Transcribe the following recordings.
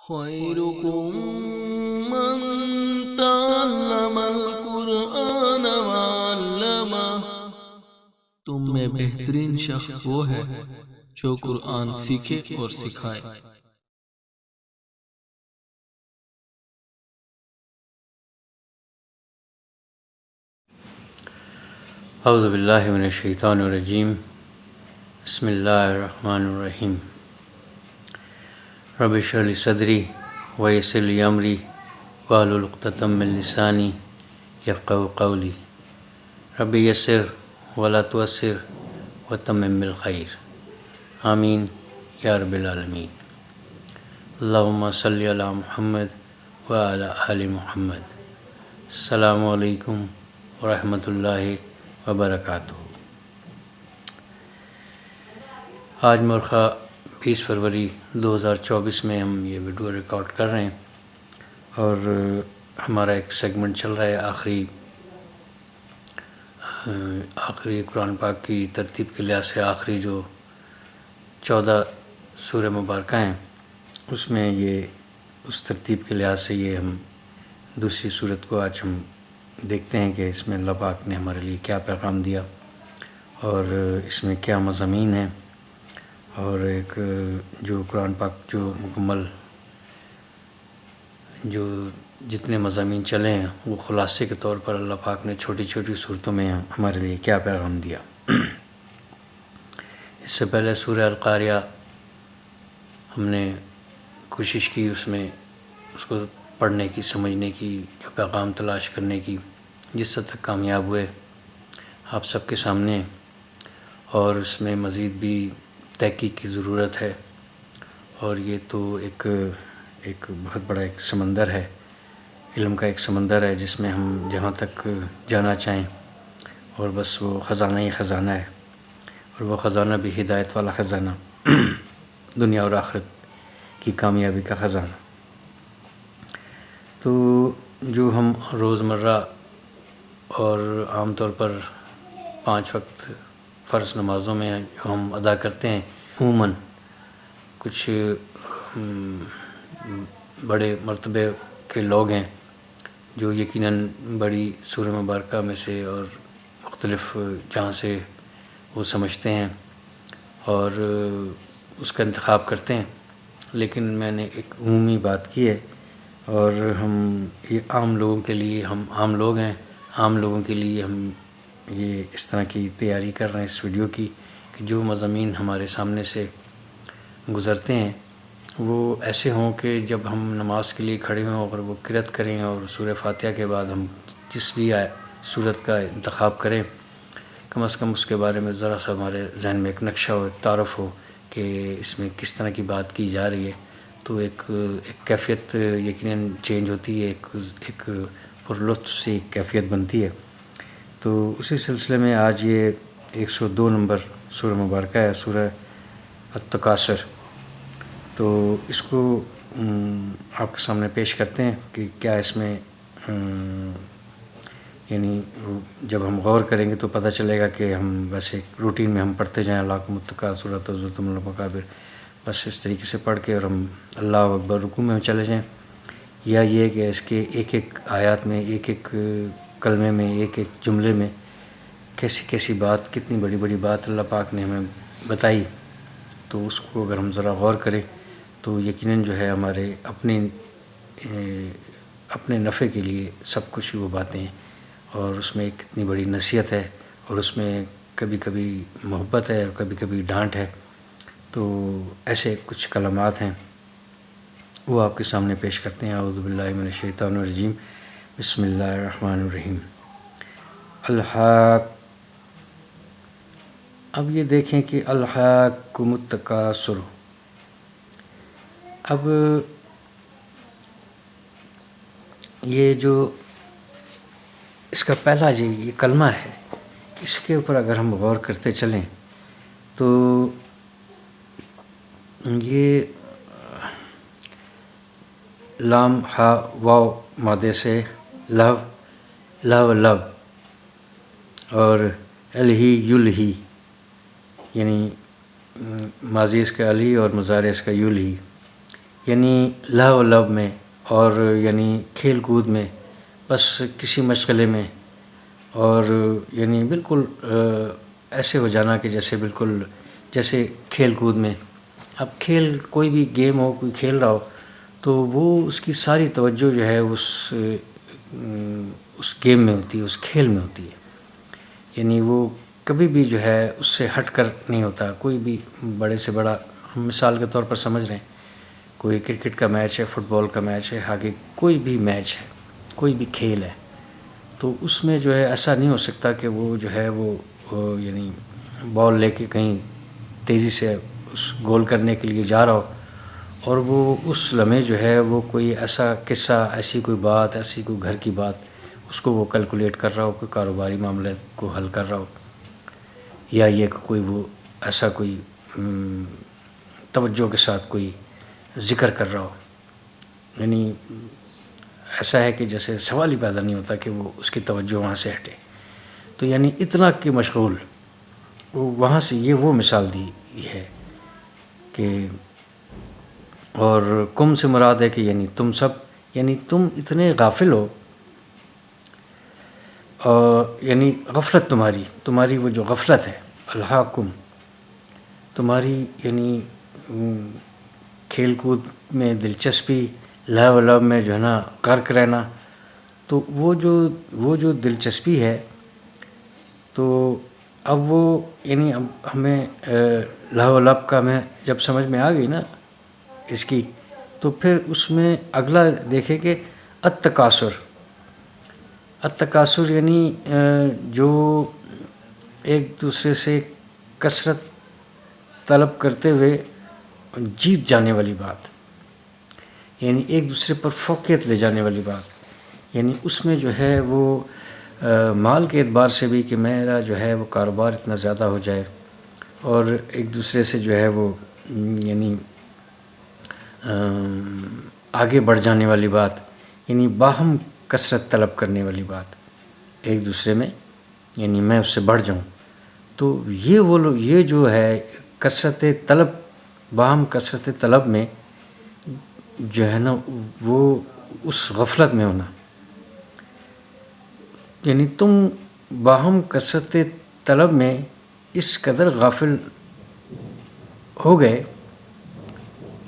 خيركم من تعلم القرآن وعلمه۔ تم میں بہترین شخص وہ ہے جو قرآن سیکھے اور سکھائے۔ اعوذ باللہ من الشیطان الرجیم، بسم اللہ الرحمن الرحیم۔ رب اشرح لی صدری ویسر لی امری واحلل عقدۃ من لسانی یفقہوا قولی۔ رب یسر ولا تعسر وتمم بالخیر، آمین یا رب العالمین۔ اللہم صلی علی محمد وعلی آل محمد۔ السلام علیکم ورحمۃ اللہ وبرکاتہ۔ آج مرخہ 20 فروری 2024 میں ہم یہ ویڈیو ریکارڈ کر رہے ہیں، اور ہمارا ایک سیگمنٹ چل رہا ہے آخری قرآن پاک کی ترتیب کے لحاظ سے آخری جو 14 سورہ مبارکہ ہیں، اس میں یہ اس ترتیب کے لحاظ سے یہ ہم دوسری صورت کو آج ہم دیکھتے ہیں کہ اس میں اللہ پاک نے ہمارے لیے کیا پیغام دیا اور اس میں کیا مضامین ہیں، اور ایک جو قرآن پاک جو مکمل جو جتنے مضامین چلے ہیں وہ خلاصے کے طور پر اللہ پاک نے چھوٹی چھوٹی صورتوں میں ہمارے لیے کیا پیغام دیا۔ اس سے پہلے سورہ القاریہ ہم نے کوشش کی اس میں اس کو پڑھنے کی، سمجھنے کی، جو پیغام تلاش کرنے کی، جس حد تک کامیاب ہوئے آپ سب کے سامنے، اور اس میں مزید بھی تحقیق کی ضرورت ہے، اور یہ تو ایک بہت بڑا ایک سمندر ہے، علم کا ایک سمندر ہے، جس میں ہم جہاں تک جانا چاہیں، اور بس وہ خزانہ ہی خزانہ ہے، اور وہ خزانہ بھی ہدایت والا خزانہ، دنیا اور آخرت کی کامیابی کا خزانہ۔ تو جو ہم روزمرہ اور عام طور پر 5 وقت فرض نمازوں میں جو ہم ادا کرتے ہیں، عموماً کچھ بڑے مرتبے کے لوگ ہیں جو یقیناً بڑی سورہ مبارکہ میں سے اور مختلف جہاں سے وہ سمجھتے ہیں اور اس کا انتخاب کرتے ہیں، لیکن میں نے ایک عمومی بات کی ہے، اور ہم یہ عام لوگوں کے لیے، ہم عام لوگ ہیں، عام لوگوں کے لیے ہم یہ اس طرح کی تیاری کر رہے ہیں اس ویڈیو کی کہ جو مضامین ہمارے سامنے سے گزرتے ہیں وہ ایسے ہوں کہ جب ہم نماز کے لیے کھڑے ہوں اور وہ قرأت کریں اور سورہ فاتحہ کے بعد ہم جس بھی صورت کا انتخاب کریں، کم از کم اس کے بارے میں ذرا سا ہمارے ذہن میں ایک نقشہ ہو، ایک تعارف ہو کہ اس میں کس طرح کی بات کی جا رہی ہے، تو ایک کیفیت یقیناً چینج ہوتی ہے، ایک پرلطف سی کیفیت بنتی ہے۔ تو اسی سلسلے میں آج یہ 102 نمبر سورہ مبارکہ ہے، سورہ التکاثر۔ تو اس کو آپ کے سامنے پیش کرتے ہیں کہ کیا اس میں یعنی جب ہم غور کریں گے تو پتہ چلے گا کہ ہم ویسے روٹین میں ہم پڑھتے جائیں لاکم التکاثر تزرتم المقابر، بس اس طریقے سے پڑھ کے اور ہم اللہ اکبر رکوع میں چلے جائیں، یا یہ کہ اس کے ایک ایک آیات میں، ایک ایک کلمے میں، ایک ایک جملے میں کیسی کیسی بات، کتنی بڑی بڑی بات اللہ پاک نے ہمیں بتائی، تو اس کو اگر ہم ذرا غور کریں تو یقیناً جو ہے ہمارے اپنے نفع کے لیے سب کچھ وہ باتیں ہیں، اور اس میں کتنی بڑی نصیحت ہے، اور اس میں کبھی کبھی محبت ہے اور کبھی کبھی ڈانٹ ہے۔ تو ایسے کچھ کلمات ہیں وہ آپ کے سامنے پیش کرتے ہیں۔ اعوذ باللہ من الشیطان الرجیم، بسم اللہ الرحمن الرحیم۔ الحاق، اب یہ دیکھیں کہ الحاکم التکاثر، اب یہ جو اس کا پہلا جو یہ کلمہ ہے، اس کے اوپر اگر ہم غور کرتے چلیں تو یہ لام ہا واو مادے سے لہو لب، اور الہی یلہی، یعنی ماضی اس کا علی اور مضارع اس کا یلہی، یعنی لہو و لب میں اور یعنی کھیل کود میں، بس کسی مشغلے میں، اور یعنی بالکل ایسے ہو جانا کہ جیسے بالکل جیسے کھیل کود میں، اب کھیل کوئی بھی گیم ہو، کوئی کھیل رہا ہو تو وہ اس کی ساری توجہ جو ہے اس گیم میں ہوتی ہے، اس کھیل میں ہوتی ہے، یعنی وہ کبھی بھی جو ہے اس سے ہٹ کر نہیں ہوتا. کوئی بھی بڑے سے بڑا، ہم مثال کے طور پر سمجھ رہے ہیں، کوئی کرکٹ کا میچ ہے، فٹ بال کا میچ ہے، ہاکی، کوئی بھی میچ ہے، کوئی بھی کھیل ہے، تو اس میں جو ہے ایسا نہیں ہو سکتا کہ وہ جو ہے وہ یعنی بال لے کے کہیں تیزی سے اس گول کرنے کے لیے جا رہا ہو اور وہ اس لمحے جو ہے وہ کوئی ایسا قصہ، ایسی کوئی بات، ایسی کوئی گھر کی بات، اس کو وہ کیلکولیٹ کر رہا ہو، کوئی کاروباری معاملے کو حل کر رہا ہو، یا یہ کہ کوئی وہ ایسا کوئی توجہ کے ساتھ کوئی ذکر کر رہا ہو، یعنی ایسا ہے کہ جیسے سوال ہی پیدا نہیں ہوتا کہ وہ اس کی توجہ وہاں سے ہٹے. تو یعنی اتنا کہ مشغول، وہاں سے یہ وہ مثال دی ہے کہ، اور کم سے مراد ہے کہ یعنی تم سب، یعنی تم اتنے غافل ہو، یعنی غفلت تمہاری وہ جو غفلت ہے، الہاکم، تمہاری یعنی کھیل کود میں دلچسپی، لہو و لب میں جو ہے نا غرق رہنا، تو وہ جو دلچسپی ہے، تو اب وہ یعنی اب ہمیں لہو و لب کا ہمیں جب سمجھ میں آ گئی نا اس کی، تو پھر اس میں اگلا دیکھیں کہ التکاثر یعنی جو ایک دوسرے سے کثرت طلب کرتے ہوئے جیت جانے والی بات، یعنی ایک دوسرے پر فوقیت لے جانے والی بات، یعنی اس میں جو ہے وہ مال کے اعتبار سے بھی کہ میرا جو ہے وہ کاروبار اتنا زیادہ ہو جائے، اور ایک دوسرے سے جو ہے وہ یعنی آگے بڑھ جانے والی بات، یعنی باہم کثرت طلب کرنے والی بات ایک دوسرے میں، یعنی میں اس سے بڑھ جاؤں. تو یہ وہ لوگ، یہ جو ہے کثرت طلب، باہم کثرت طلب میں جو ہے نا وہ اس غفلت میں ہونا، یعنی تم باہم کثرت طلب میں اس قدر غافل ہو گئے،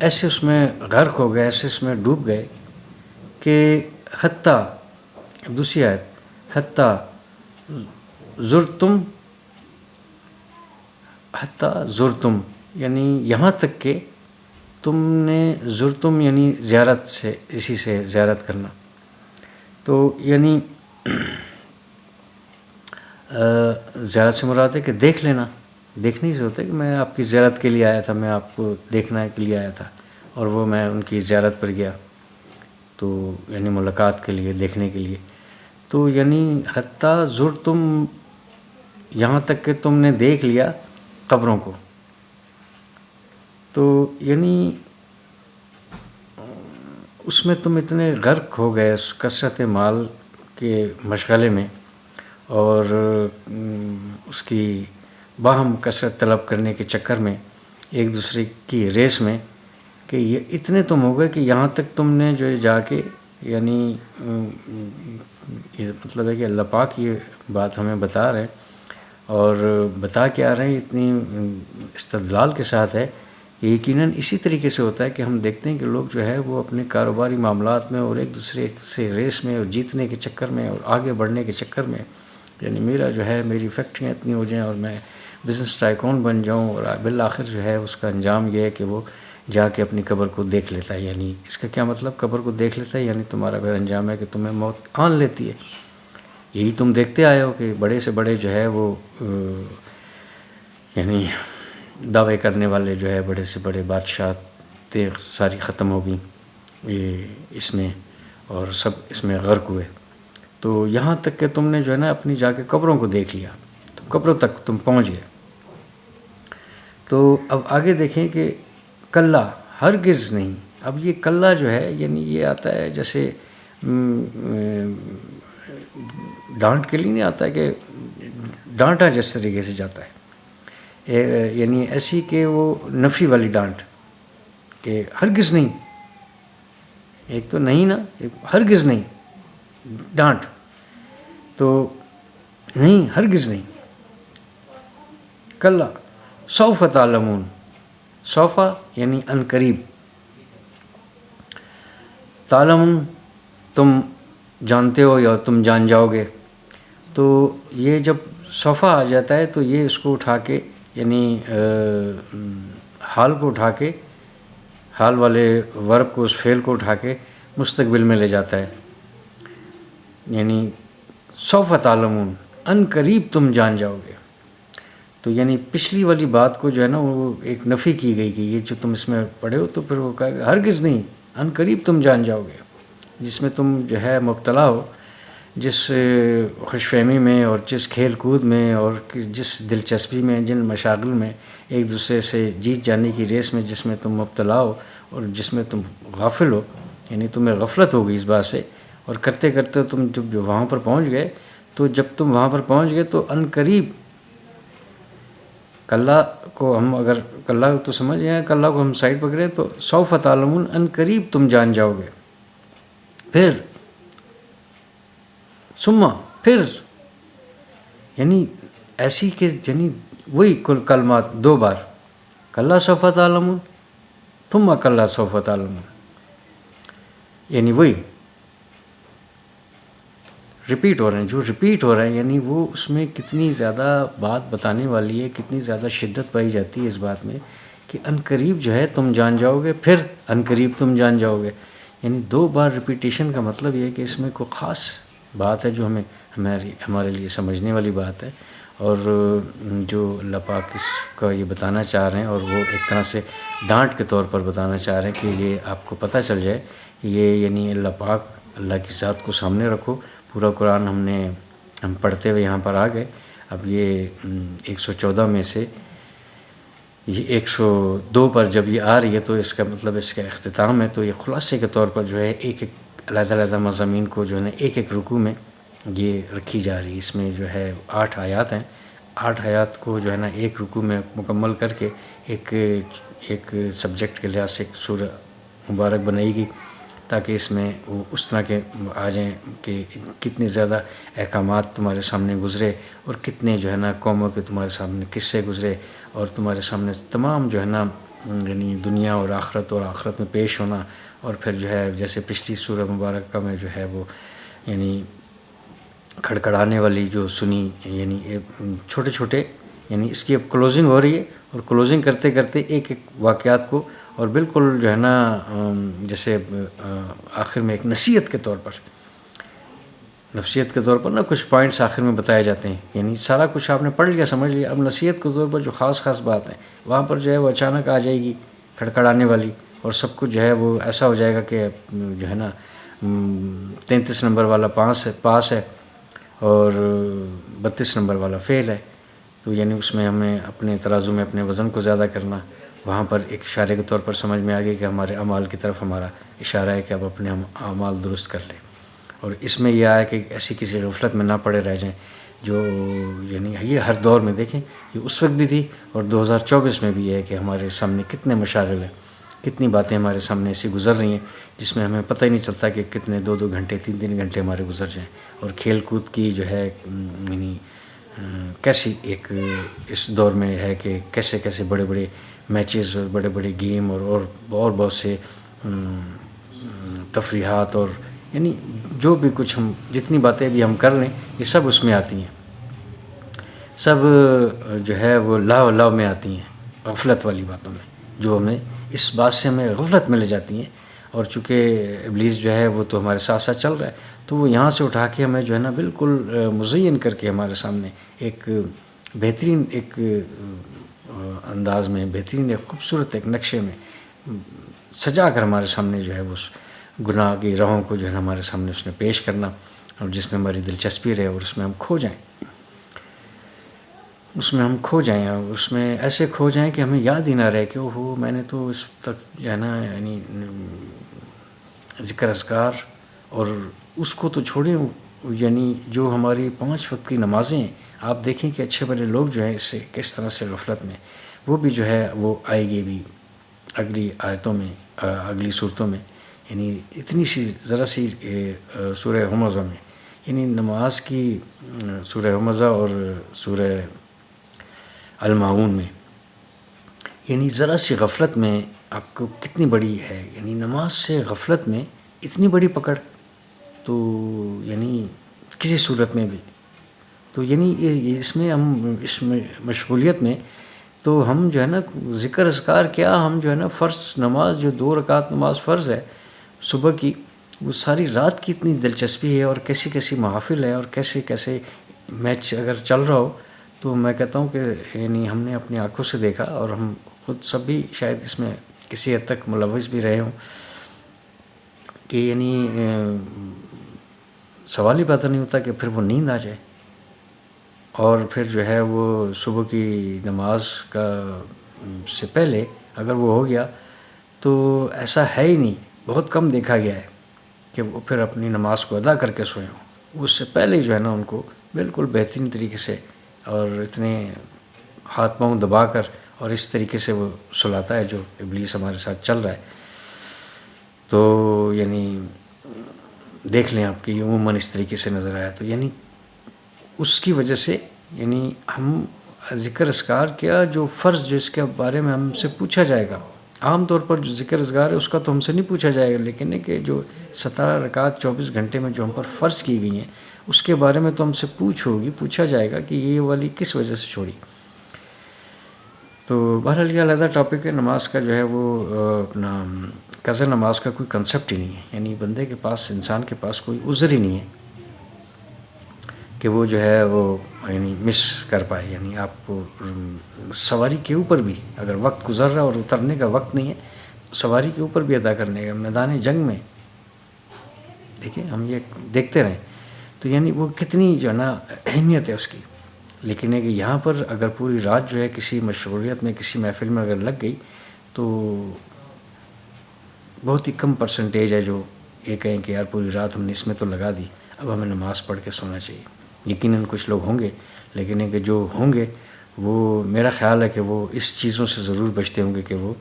ایسے اس میں غرق ہو گئے، ایسے اس میں ڈوب گئے کہ حتیٰ، دوسری آیت، حتیٰ زرتم، یعنی یہاں تک کہ تم نے زرتم یعنی زیارت سے، اسی سے زیارت کرنا، تو یعنی زیارت سے مراد ہے کہ دیکھ لینا، دیکھنے سے ہوتا ہے کہ میں آپ کی زیارت کے لیے آیا تھا، میں آپ کو دیکھنے کے لیے آیا تھا، اور وہ میں ان کی زیارت پر گیا، تو یعنی ملاقات کے لیے، دیکھنے کے لیے. تو یعنی حتیٰ زرتم، یہاں تک کہ تم نے دیکھ لیا قبروں کو. تو یعنی اس میں تم اتنے غرق ہو گئے اس کثرت مال کے مشغلے میں، اور اس کی باہم کثرت طلب کرنے کے چکر میں، ایک دوسرے کی ریس میں، کہ یہ اتنے تم ہو گئے کہ یہاں تک تم نے جو جا کے، یعنی یہ مطلب ہے کہ اللہ پاک یہ بات ہمیں بتا رہے ہیں، اور بتا کے آ رہے ہیں اتنی استدلال کے ساتھ ہے کہ یقیناً اسی طریقے سے ہوتا ہے کہ ہم دیکھتے ہیں کہ لوگ جو ہے وہ اپنے کاروباری معاملات میں اور ایک دوسرے سے ریس میں اور جیتنے کے چکر میں اور آگے بڑھنے کے چکر میں، یعنی میرا جو ہے میری فیکٹریاں اتنی ہو جائیں اور میں بزنس ٹائکون بن جاؤں، اور بالآخر جو ہے اس کا انجام یہ ہے کہ وہ جا کے اپنی قبر کو دیکھ لیتا ہے. یعنی اس کا کیا مطلب؟ قبر کو دیکھ لیتا ہے یعنی تمہارا پھر انجام ہے کہ تمہیں موت آن لیتی ہے. یہی تم دیکھتے آئے ہو کہ بڑے سے بڑے جو ہے وہ یعنی دعوے کرنے والے جو ہے بڑے سے بڑے بادشاہتیں ساری ختم ہو گئیں اس میں، اور سب اس میں غرق ہوئے. تو یہاں تک کہ تم نے جو ہے نا اپنی جا کے قبروں کو دیکھ لیا، تو قبروں تک تم پہنچ گئے. تو اب آگے دیکھیں کہ کلا، ہرگز نہیں. اب یہ کلا جو ہے یعنی یہ آتا ہے جیسے ڈانٹ کے لیے نہیں آتا ہے کہ ڈانٹا جس طریقے سے جاتا ہے، یعنی ایسی کہ وہ نفی والی ڈانٹ، کہ ہرگز نہیں، ایک تو نہیں نا، ہرگز نہیں، ڈانٹ تو نہیں، ہرگز نہیں. کلا سوف تعلمون، سوف یعنی ان قریب، تعلمون تم جانتے ہو یا تم جان جاؤ گے. تو یہ جب سوفا آ جاتا ہے تو یہ اس کو اٹھا کے یعنی حال کو اٹھا کے، حال والے ورب کو، اس فعل کو اٹھا کے مستقبل میں لے جاتا ہے. یعنی سوف تعلمون، ان قریب تم جان جاؤ گے. تو یعنی پچھلی والی بات کو جو ہے نا وہ ایک نفی کی گئی کہ یہ جو تم اس میں پڑھے ہو، تو پھر وہ کہا کہ ہرگز نہیں، ان قریب تم جان جاؤ گے. جس میں تم جو ہے مبتلا ہو، جس خوش فہمی میں اور جس کھیل کود میں اور جس دلچسپی میں، جن مشاغل میں، ایک دوسرے سے جیت جانے کی ریس میں جس میں تم مبتلا ہو اور جس میں تم غافل ہو، یعنی تمہیں غفلت ہوگی اس بات سے، اور کرتے کرتے تم جب جو وہاں پر پہنچ گئے، تو جب تم وہاں پر پہنچ گئے تو ان قریب، کلا کو ہم اگر کلا تو سمجھ گئے، کلا کو ہم سائڈ پکڑیں تو سوف تعلمون، ان قریب تم جان جاؤ گے. پھر ثم، پھر یعنی ایسی کہ یعنی وہی کل کلمات دو بار، کلا سوف تعلمون، ثم کلا سوف تعلمون، یعنی وہی ریپیٹ ہو رہے ہیں، جو ریپیٹ ہو رہے ہیں. یعنی وہ اس میں کتنی زیادہ بات بتانے والی ہے، کتنی زیادہ شدت پائی جاتی ہے اس بات میں کہ ان قریب جو ہے تم جان جاؤ گے، پھر ان قریب تم جان جاؤ گے. یعنی دو بار ریپیٹیشن کا مطلب یہ ہے کہ اس میں کوئی خاص بات ہے جو ہمارے لیے سمجھنے والی بات ہے، اور جو اللہ پاک اس کا یہ بتانا چاہ رہے ہیں، اور وہ ایک طرح سے ڈانٹ کے طور پر بتانا چاہ رہے ہیں کہ یہ آپ کو پتہ چل جائے کہ یہ یعنی اللہ پاک، اللہ کی ذات کو سامنے رکھو. پورا قرآن ہم پڑھتے ہوئے یہاں پر آ گئے. اب یہ 114 میں سے یہ 102 پر جب یہ آ رہی ہے تو اس کا مطلب اس کا اختتام ہے. تو یہ خلاصے کے طور پر جو ہے ایک ایک علیحدہ مضامین کو جو ہے نا ایک ایک رکوع میں یہ رکھی جا رہی ہے. اس میں جو ہے 8 آیات ہیں. 8 آیات کو جو ہے نا ایک رکوع میں مکمل کر کے ایک سبجیکٹ کے لحاظ سے ایک سورہ مبارک بنائی گئی، تاکہ اس میں وہ اس طرح کے آ جائیں کہ کتنے زیادہ احکامات تمہارے سامنے گزرے، اور کتنے جو ہے نا قوموں کے تمہارے سامنے قصے گزرے، اور تمہارے سامنے تمام جو ہے نا یعنی دنیا اور آخرت میں پیش ہونا. اور پھر جو ہے جیسے پچھلی سورہ مبارکہ میں جو ہے وہ یعنی کھڑکھڑانے والی جو سنی، یعنی چھوٹے چھوٹے، یعنی اس کی اب کلوزنگ ہو رہی ہے، اور کلوزنگ کرتے کرتے ایک ایک واقعات کو، اور بالکل جو ہے نا جیسے آخر میں ایک نصیحت کے طور پر نا کچھ پوائنٹس آخر میں بتائے جاتے ہیں. یعنی سارا کچھ آپ نے پڑھ لیا، سمجھ لیا، اب نصیحت کے طور پر جو خاص بات ہے وہاں پر جو ہے وہ اچانک آ جائے گی کھڑکھڑانے والی، اور سب کچھ جو ہے وہ ایسا ہو جائے گا کہ جو ہے نا 33 نمبر والا پاس ہے اور 32 نمبر والا فیل ہے. تو یعنی اس میں ہمیں اپنے ترازو میں اپنے وزن کو زیادہ کرنا. وہاں پر ایک اشارے کے طور پر سمجھ میں آ گئی کہ ہمارے اعمال کی طرف ہمارا اشارہ ہے کہ اب اپنے اعمال درست کر لیں. اور اس میں یہ آیا کہ ایسی کسی غفلت میں نہ پڑے رہ جائیں جو یعنی یہ ہر دور میں دیکھیں، یہ اس وقت بھی تھی اور 2024 میں بھی ہے کہ ہمارے سامنے کتنے مشاغل ہیں، کتنی باتیں ہمارے سامنے ایسی گزر رہی ہیں جس میں ہمیں پتہ ہی نہیں چلتا کہ کتنے 2 گھنٹے 3 گھنٹے ہمارے گزر جائیں. اور کھیل کود کی جو ہے یعنی کیسی ایک اس دور میں ہے کہ کیسے بڑے بڑے میچز اور بڑے بڑے گیم اور بہت سے تفریحات، اور یعنی جو بھی کچھ ہم جتنی باتیں بھی ہم کر لیں یہ سب اس میں آتی ہیں، سب جو ہے وہ لاؤ میں آتی ہیں، غفلت والی باتوں میں، جو ہمیں اس بات سے ہمیں غفلت میں لے جاتی ہیں. اور چونکہ ابلیس جو ہے وہ تو ہمارے ساتھ ساتھ چل رہا ہے، تو وہ یہاں سے اٹھا کے ہمیں جو ہے نا بالکل مزین کر کے ہمارے سامنے ایک بہترین ایک انداز میں، بہترین ایک خوبصورت ایک نقشے میں سجا کر ہمارے سامنے جو ہے وہ گناہ کی راہوں کو جو ہے ہمارے سامنے اس نے پیش کرنا، اور جس میں ہماری دلچسپی رہے اور اس میں ہم کھو جائیں، اور اس میں ایسے کھو جائیں کہ ہمیں یاد ہی نہ رہے کہ اوہو میں نے تو اس تک جو ہے نا یعنی ذکر اذکار اور اس کو تو چھوڑیں، یعنی جو ہماری 5 وقت کی نمازیں ہیں، آپ دیکھیں کہ اچھے بڑے لوگ جو ہیں اس سے کس طرح سے غفلت میں، وہ بھی جو ہے وہ آئے گی بھی اگلی آیتوں میں، اگلی صورتوں میں، یعنی اتنی سی ذرا سی سورہ ہمزہ میں، یعنی نماز کی سورہ ہمزہ اور سورہ الماعون میں، یعنی ذرا سی غفلت میں آپ کو کتنی بڑی ہے، یعنی نماز سے غفلت میں اتنی بڑی پکڑ، تو یعنی کسی صورت میں بھی، تو یعنی اس میں ہم اس میں مشغولیت میں تو ہم جو ہے نا ذکر اذکار کیا، ہم جو ہے نا فرض نماز جو 2 رکعت نماز فرض ہے صبح کی، وہ ساری رات کی اتنی دلچسپی ہے، اور کیسی کیسی محافل ہے، اور کیسے کیسے میچ اگر چل رہا ہو، تو میں کہتا ہوں کہ یعنی ہم نے اپنی آنکھوں سے دیکھا، اور ہم خود سب بھی شاید اس میں کسی حد تک ملوث بھی رہے ہوں، کہ یعنی سوال ہی پیدا نہیں ہوتا کہ پھر وہ نیند آ جائے، اور پھر جو ہے وہ صبح کی نماز کا سے پہلے اگر وہ ہو گیا تو ایسا ہے ہی نہیں، بہت کم دیکھا گیا ہے کہ وہ پھر اپنی نماز کو ادا کر کے سوئے ہوں، اس سے پہلے جو ہے نا ان کو بالکل بہترین طریقے سے اور اتنے ہاتھ پاؤں دبا کر اور اس طریقے سے وہ سلاتا ہے جو ابلیس ہمارے ساتھ چل رہا ہے۔ تو یعنی دیکھ لیں آپ کہ عموماً اس طریقے سے نظر آیا، تو یعنی اس کی وجہ سے یعنی ہم ذکر اذکار کیا جو فرض جو اس کے بارے میں ہم سے پوچھا جائے گا، عام طور پر جو ذکر اذکار ہے اس کا تو ہم سے نہیں پوچھا جائے گا، لیکن ہے کہ جو 17 رکعت 24 گھنٹے میں جو ہم پر فرض کی گئی ہیں اس کے بارے میں تو ہم سے پوچھا جائے گا کہ یہ والی کس وجہ سے چھوڑی۔ تو بہرحال یہ علیحدہ ٹاپک ہے، نماز کا جو ہے وہ اپنا قضا نماز کا کوئی کنسیپٹ ہی نہیں ہے، یعنی بندے کے پاس، انسان کے پاس کوئی عذر ہی نہیں ہے کہ وہ جو ہے وہ یعنی مس کر پائے، یعنی آپ کو سواری کے اوپر بھی اگر وقت گزر رہا اور اترنے کا وقت نہیں ہے، سواری کے اوپر بھی ادا کرنے کا، میدان جنگ میں دیکھیں ہم یہ دیکھتے رہیں، تو یعنی وہ کتنی جو ہے نا اہمیت ہے اس کی، لیکن ہے کہ یہاں پر اگر پوری رات جو ہے کسی مشغولیت میں کسی محفل میں اگر لگ گئی تو بہت ہی کم پرسنٹیج ہے جو یہ کہیں کہ یار پوری رات ہم نے اس میں تو لگا دی، اب ہمیں نماز پڑھ کے سونا چاہیے۔ یقیناً کچھ لوگ ہوں گے، لیکن ہے کہ جو ہوں گے وہ میرا خیال ہے کہ وہ اس چیزوں سے ضرور بچتے ہوں گے کہ وہ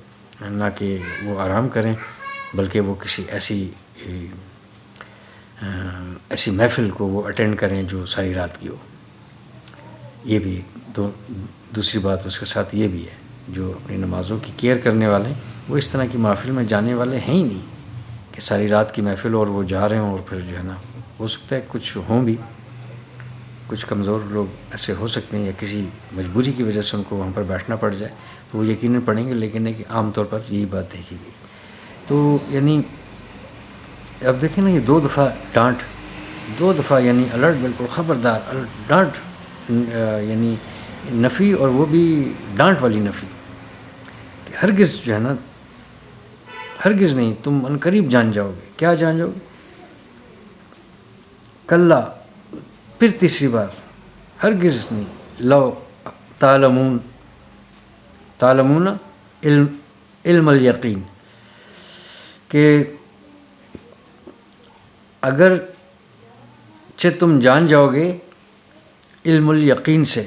نہ کہ وہ آرام کریں، بلکہ وہ کسی ایسی محفل کو وہ اٹینڈ کریں جو ساری رات کی ہو۔ یہ بھی تو دوسری بات اس کے ساتھ یہ بھی ہے، جو اپنی نمازوں کی کیئر کرنے والے ہیں وہ اس طرح کی محفل میں جانے والے ہیں ہی نہیں کہ ساری رات کی محفل اور وہ جا رہے ہوں، اور پھر جو ہے نا ہو سکتا ہے کچھ ہوں بھی، کچھ کمزور لوگ ایسے ہو سکتے ہیں یا کسی مجبوری کی وجہ سے ان کو وہاں پر بیٹھنا پڑ جائے تو وہ یقیناً پڑھیں گے، لیکن ہے کہ عام طور پر یہی بات دیکھی گئی۔ تو یعنی اب دیکھیں نا یہ 2 دفعہ ڈانٹ، 2 دفعہ یعنی الرٹ، بالکل خبردار، ڈانٹ یعنی نفی، اور وہ بھی ڈانٹ والی نفی کہ ہرگز جو ہے نا، ہرگز نہیں، تم ان قریب جان جاؤ گے۔ کیا جان جاؤ گے؟ کلا، پھر تیسری بار ہرگز نہیں، لو تعلمون علم الیقین، کہ اگر تم جان جاؤ گے علم الیقین سے،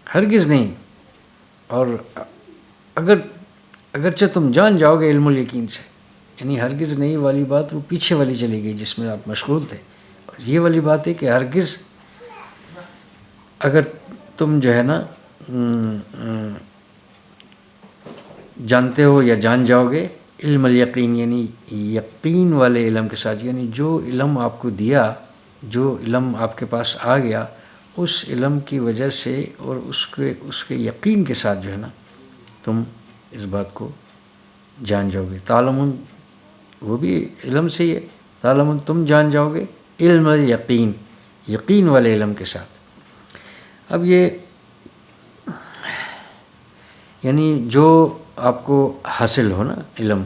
ہرگز نہیں، اور اگرچہ تم جان جاؤ گے علم الیقین سے، یعنی ہرگز نہیں والی بات وہ پیچھے والی چلی گئی جس میں آپ مشغول تھے، اور یہ والی بات ہے کہ ہرگز اگر تم جو ہے نا جانتے ہو یا جان جاؤ گے علم الیقین، یعنی یقین والے علم کے ساتھ، یعنی جو علم آپ کو دیا، جو علم آپ کے پاس آ گیا، اس علم کی وجہ سے اور اس کے یقین کے ساتھ جو ہے نا تم اس بات کو جان جاؤ گے۔ تعلمون وہ بھی علم سے ہی ہے، تعلمون تم جان جاؤ گے علم الیقین، یقین والے علم کے ساتھ۔ اب یہ یعنی جو آپ کو حاصل ہو نا علم،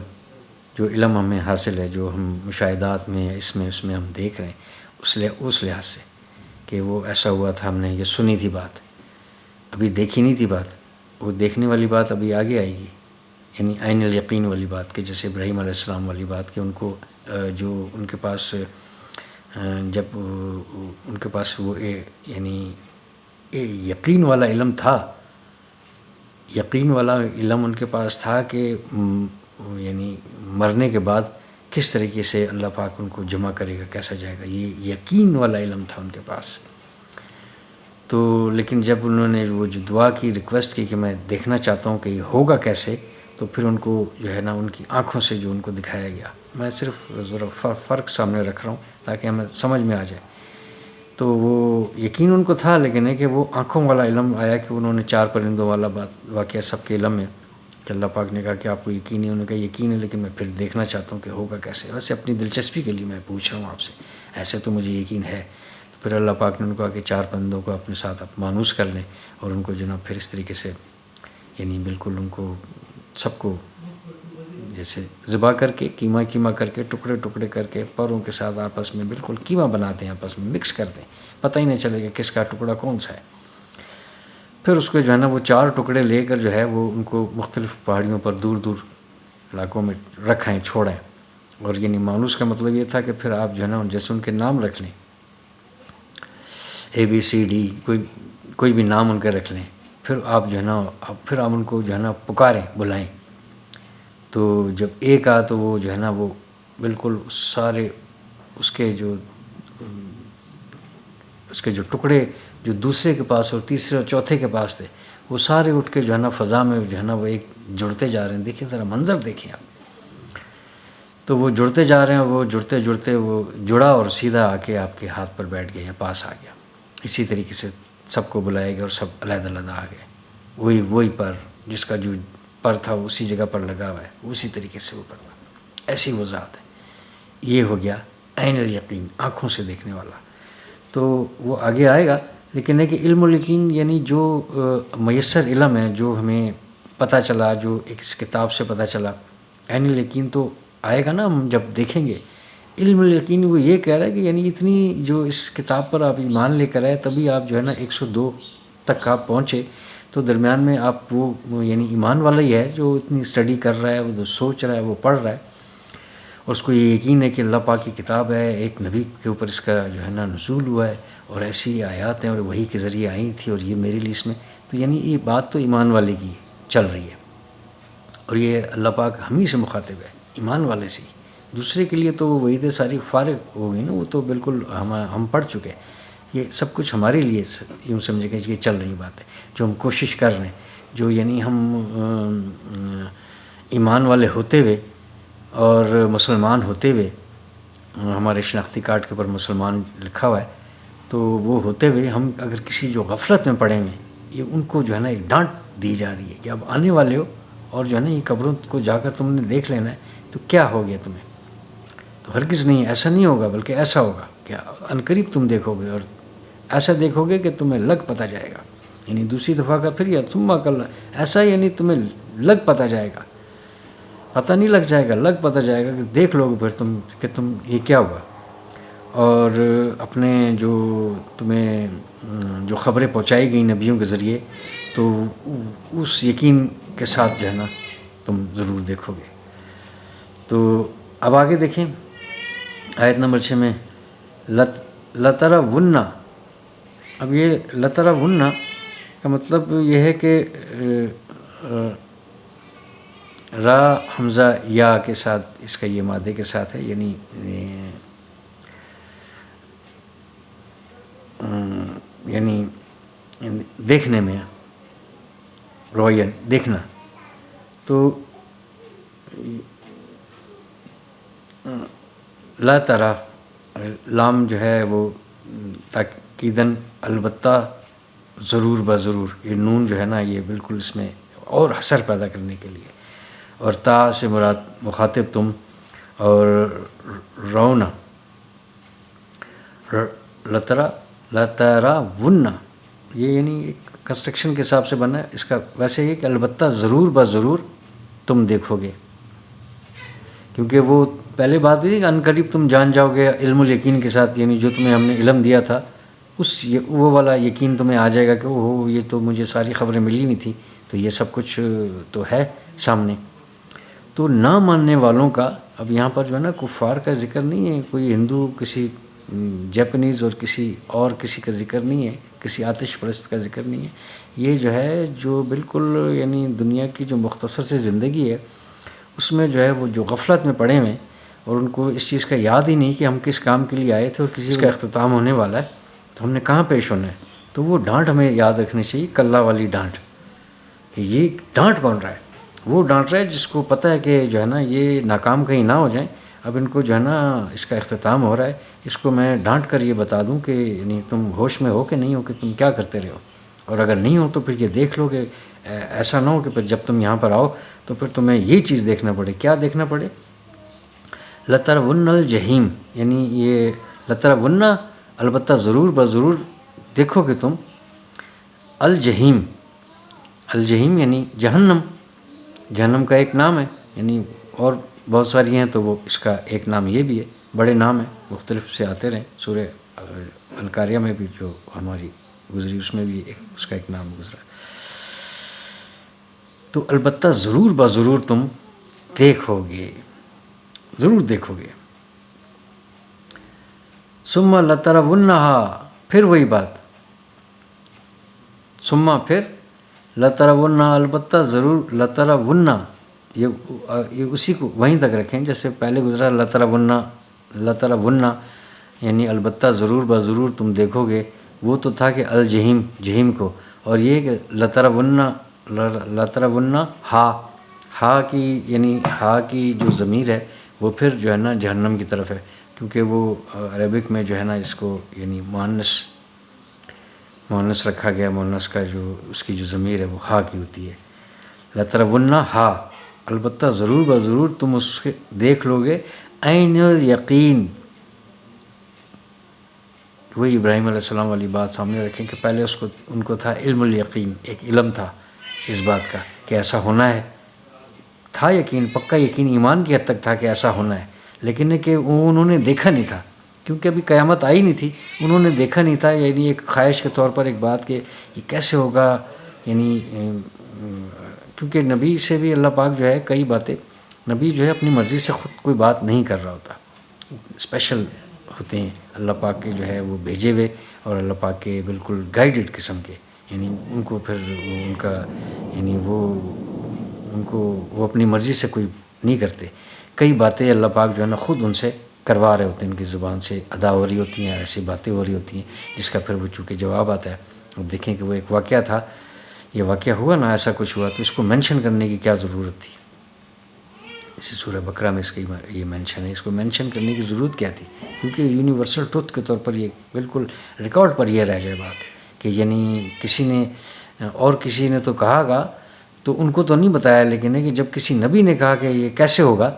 جو علم ہمیں حاصل ہے، جو ہم مشاہدات میں اس میں ہم دیکھ رہے ہیں، اس لحاظ سے کہ وہ ایسا ہوا تھا، ہم نے یہ سنی تھی بات، ابھی دیکھی نہیں تھی بات، وہ دیکھنے والی بات ابھی آگے آئے گی، یعنی عین الیقین والی بات، کہ جیسے ابراہیم علیہ السلام والی بات کہ ان کو جو ان کے پاس جب ان کے پاس وہ یعنی یقین والا علم تھا، یقین والا علم ان کے پاس تھا کہ یعنی مرنے کے بعد کس طریقے سے اللہ پاک ان کو جمع کرے گا، کیسا جائے گا، یہ یقین والا علم تھا ان کے پاس. تو لیکن جب انہوں نے وہ جو دعا کی، ریکویسٹ کی کہ میں دیکھنا چاہتا ہوں کہ یہ ہوگا کیسے، تو پھر ان کو جو ہے نا ان کی آنکھوں سے جو ان کو دکھایا گیا. میں صرف ذرا فرق سامنے رکھ رہا ہوں تاکہ ہمیں سمجھ میں آ جائے. تو وہ یقین ان کو تھا، لیکن ہے کہ وہ آنکھوں والا علم آیا کہ انہوں نے 4 پرندوں والا واقعہ سب کے علم ہے کہ اللہ پاک نے کہا کہ آپ کو یقین ہے، انہوں نے کہا یقین ہے لیکن میں پھر دیکھنا چاہتا ہوں کہ ہوگا کیسے. ویسے اپنی دلچسپی کے لیے میں پوچھ رہا ہوں آپ سے، ایسے تو مجھے یقین ہے. تو پھر اللہ پاک نے ان کو کہا کہ 4 پرندوں کو اپنے ساتھ آپ مانوس کر لیں اور ان کو جناب پھر اس طریقے سے یعنی بالکل ان کو سب کو جیسے ذبح کر کے کیما کر کے ٹکڑے ٹکڑے کر کے پروں کے ساتھ آپس میں بالکل کیما بنا دیں، آپس میں مکس کر دیں، پتہ ہی نہیں چلے گا کس کا ٹکڑا کون سا ہے. پھر اس کو جو ہے نا وہ 4 ٹکڑے لے کر جو ہے وہ ان کو مختلف پہاڑیوں پر دور دور علاقوں میں رکھیں، چھوڑیں. اور یعنی مانوس کا مطلب یہ تھا کہ پھر آپ جو ہے نا جیسے ان کے نام رکھ لیں، ABCD کوئی بھی نام ان کے رکھ لیں. پھر آپ جو ہے نا پھر آپ ان کو جو ہے نا پکاریں، بلائیں. تو جب ایک آ تو وہ جو ہے نا وہ بالکل سارے اس کے جو ٹکڑے جو دوسرے کے پاس اور تیسرے اور چوتھے کے پاس تھے، وہ سارے اٹھ کے جو ہے نا فضا میں جو ہے نا وہ ایک جڑتے جا رہے ہیں. دیکھیں ذرا منظر دیکھیں آپ. تو وہ جڑتے جا رہے ہیں، وہ جڑتے جڑتے وہ جڑا اور سیدھا آ کے آپ کے ہاتھ پر بیٹھ گیا یا پاس آ گیا. اسی طریقے سے سب کو بلایا گیا اور سب علیحدہ علیحدہ آ گئے. وہی پر جس کا جو پر تھا اسی جگہ پر لگا ہوا ہے، اسی طریقے سے وہ پر تھا. ایسی وہ ذات ہے. یہ ہو گیا عین الیقین، آنکھوں سے دیکھنے والا. تو وہ آگے آئے گا، لیکن ہے کہ علم الیقین یعنی جو میسر علم ہے، جو ہمیں پتہ چلا، جو ایک اس کتاب سے پتہ چلا. عین الیقین تو آئے گا نا ہم جب دیکھیں گے. علم الیقین وہ یہ کہہ رہا ہے کہ یعنی اتنی جو اس کتاب پر آپ ایمان لے کر آئے تبھی آپ جو ہے نا 102 تک آپ پہنچے. تو درمیان میں آپ وہ یعنی ایمان والا ہی ہے جو اتنی اسٹڈی کر رہا ہے، وہ جو سوچ رہا ہے، وہ پڑھ رہا ہے، اور اس کو یہ یقین ہے کہ اللہ پاک کی کتاب ہے، ایک نبی کے اوپر اس کا جو ہے نا نزول ہوا ہے اور ایسی آیات ہیں اور وہی کے ذریعے آئی تھی اور یہ میرے لیے اس میں. تو یعنی یہ بات تو ایمان والے کی چل رہی ہے، اور یہ اللہ پاک ہم ہی سے مخاطب ہے، ایمان والے سے. دوسرے کے لیے تو وہ وحید ساری فارغ ہو گئی نا، وہ تو بالکل ہم پڑھ چکے. یہ سب کچھ ہمارے لیے یوں سمجھے کہ یہ چل رہی بات ہے، جو ہم کوشش کر رہے ہیں، جو یعنی ہم ایمان والے ہوتے ہوئے اور مسلمان ہوتے ہوئے، ہمارے شناختی کارڈ کے اوپر مسلمان لکھا ہوا ہے، تو وہ ہوتے ہوئے ہم اگر کسی جو غفلت میں پڑے ہوئے، یہ ان کو جو ہے نا ایک ڈانٹ دی جا رہی ہے کہ اب آنے والے ہو اور جو ہے نا یہ قبروں کو جا کر تم نے دیکھ لینا ہے تو کیا ہو گیا تمہیں. تو ہرگز نہیں، ایسا نہیں ہوگا، بلکہ ایسا ہوگا کہ عنقریب تم دیکھو گے، اور ایسا دیکھو گے کہ تمہیں لگ پتہ جائے گا. یعنی دوسری دفعہ کا پھر یا ثم کل ایسا، یعنی تمہیں لگ پتہ جائے گا، پتہ نہیں لگ جائے گا، لگ پتہ جائے گا کہ دیکھ لو گے پھر تم کہ تم یہ کیا ہوا. اور اپنے جو تمہیں جو خبریں پہنچائی گئی نبیوں کے ذریعے، تو اس یقین کے ساتھ جو ہے نا تم ضرور دیکھو گے. تو اب آگے دیکھیں آیت نمبر 6 میں لَتَرَوُنَّ. اب یہ لَتَرَوُنَّ کا مطلب یہ ہے کہ را حمزہ یا کے ساتھ، اس کا یہ مادے کے ساتھ ہے، یعنی دیکھنے میں، روین دیکھنا. تو لا ترا لام جو ہے وہ تاکیداً البتہ ضرور بضرور، یہ نون جو ہے نا یہ بالکل اس میں اور حسر پیدا کرنے کے لیے. اور تا سے مراد مخاطب تم، اور رونا لَتَرَوُنَّ یہ یعنی ایک کنسٹرکشن کے حساب سے بنا ہے. اس کا ویسے یہ کہ البتہ ضرور بضرور تم دیکھو گے، کیونکہ وہ پہلے بات یہ کہ عنقریب تم جان جاؤ گے علم الیقین کے ساتھ، یعنی جو تمہیں ہم نے علم دیا تھا وہ والا یقین تمہیں آ جائے گا کہ اوہ یہ تو مجھے ساری خبریں ملی ہوئی تھیں، تو یہ سب کچھ تو ہے سامنے. تو نہ ماننے والوں کا اب یہاں پر جو ہے نا کفار کا ذکر نہیں ہے، کوئی ہندو، کسی جیپنیز اور کسی کا ذکر نہیں ہے، کسی آتش پرست کا ذکر نہیں ہے. یہ جو ہے جو بالکل یعنی دنیا کی جو مختصر سی زندگی ہے اس میں جو ہے وہ جو غفلت میں پڑے ہوئے اور ان کو اس چیز کا یاد ہی نہیں کہ ہم کس کام کے لیے آئے تھے اور کسی کا اختتام ہونے والا ہے تو ہم نے کہاں پیش ہونا ہے. تو وہ ڈانٹ ہمیں یاد رکھنی چاہیے، کلّا والی ڈانٹ. یہ ڈانٹ کون رہا ہے؟ وہ ڈانٹ رہا ہے جس کو پتہ ہے کہ جو ہے نا یہ ناکام کہیں نہ ہو جائیں. اب ان کو جو ہے نا اس کا اختتام ہو رہا ہے، اس کو میں ڈانٹ کر یہ بتا دوں کہ یعنی تم ہوش میں ہو کہ نہیں ہو، کہ تم کیا کرتے رہے ہو. اور اگر نہیں ہو تو پھر یہ دیکھ لو کہ ایسا نہ ہو کہ پھر جب تم یہاں پر آؤ تو پھر تمہیں یہ چیز دیکھنا پڑے. کیا دیکھنا پڑے؟ لَتَرَوُنَّ الْجَحِيمَ، یعنی یہ لَتَرَوُنَّ، البتہ ضرور بضرور دیکھو گے تم، الجحیم. الجحیم یعنی جہنم. جہنم کا ایک نام ہے، یعنی اور بہت ساری ہیں تو وہ اس کا ایک نام یہ بھی ہے. بڑے نام ہیں، مختلف سے آتے رہیں. سورہ القاریہ میں بھی جو ہماری گزری اس میں بھی اس کا ایک نام گزرا. تو البتہ ضرور بضرور تم دیکھو گے، ضرور دیکھو گے. ثم لترونہا، پھر وہی بات، ثم پھر لترونہا، البتہ ضرور، لترونہا یہ اسی کو وہیں تک رکھیں جیسے پہلے گزرا. لترونہا یعنی البتہ ضرور بضرور تم دیکھو گے، وہ تو تھا کہ الجحیم، جہیم کو. اور یہ کہ لترونہا، ہا کی یعنی ہا کی جو ضمیر ہے وہ پھر جو ہے نا جہنم کی طرف ہے، کیونکہ وہ عربک میں جو ہے نا اس کو یعنی مؤنث رکھا گیا. مؤنث کا جو اس کی جو ضمیر ہے وہ ہا کی ہوتی ہے. لترونہا ہا، البتہ ضرور بضرور تم اس کے دیکھ لو گے. عین الیقین، وہی ابراہیم علیہ السلام والی بات سامنے رکھیں کہ پہلے ان کو تھا علم الیقین، ایک علم تھا اس بات کا کہ ایسا ہونا ہے. تھا یقین، پکا یقین، ایمان کی حد تک تھا کہ ایسا ہونا ہے، لیکن کہ انہوں نے دیکھا نہیں تھا کیونکہ ابھی قیامت آئی نہیں تھی. انہوں نے دیکھا نہیں تھا، یعنی ایک خواہش کے طور پر ایک بات کہ یہ کیسے ہوگا. یعنی کیونکہ نبی سے بھی اللہ پاک جو ہے کئی باتیں، نبی جو ہے اپنی مرضی سے خود کوئی بات نہیں کر رہا ہوتا، اسپیشل ہوتے ہیں اللہ پاک کے جو ہے وہ بھیجے ہوئے، اور اللہ پاک کے بالکل گائیڈڈ قسم کے. یعنی ان کو پھر ان کا یعنی وہ اپنی مرضی سے کوئی نہیں کرتے. کئی باتیں اللہ پاک جو ہے نا خود ان سے کروا رہے ہوتے ہیں، ان کی زبان سے ادا ہو رہی ہوتی ہیں، ایسی باتیں ہو رہی ہوتی ہیں جس کا پھر وہ چونکہ جواب آتا ہے. اب دیکھیں کہ وہ ایک واقعہ تھا، یہ واقعہ ہوا نا، ایسا کچھ ہوا تو اس کو مینشن کرنے کی کیا ضرورت تھی. اسی سورہ بقرہ میں اس کی یہ مینشن ہے. اس کو مینشن کرنے کی ضرورت کیا تھی؟ کیونکہ یونیورسل ٹروتھ کے طور پر یہ بالکل ریکارڈ پر یہ رہ جائے بات کہ یعنی کسی نے تو کہا گا تو ان کو تو نہیں بتایا، لیکن ہے کہ جب کسی نبی نے کہا کہ یہ کیسے ہوگا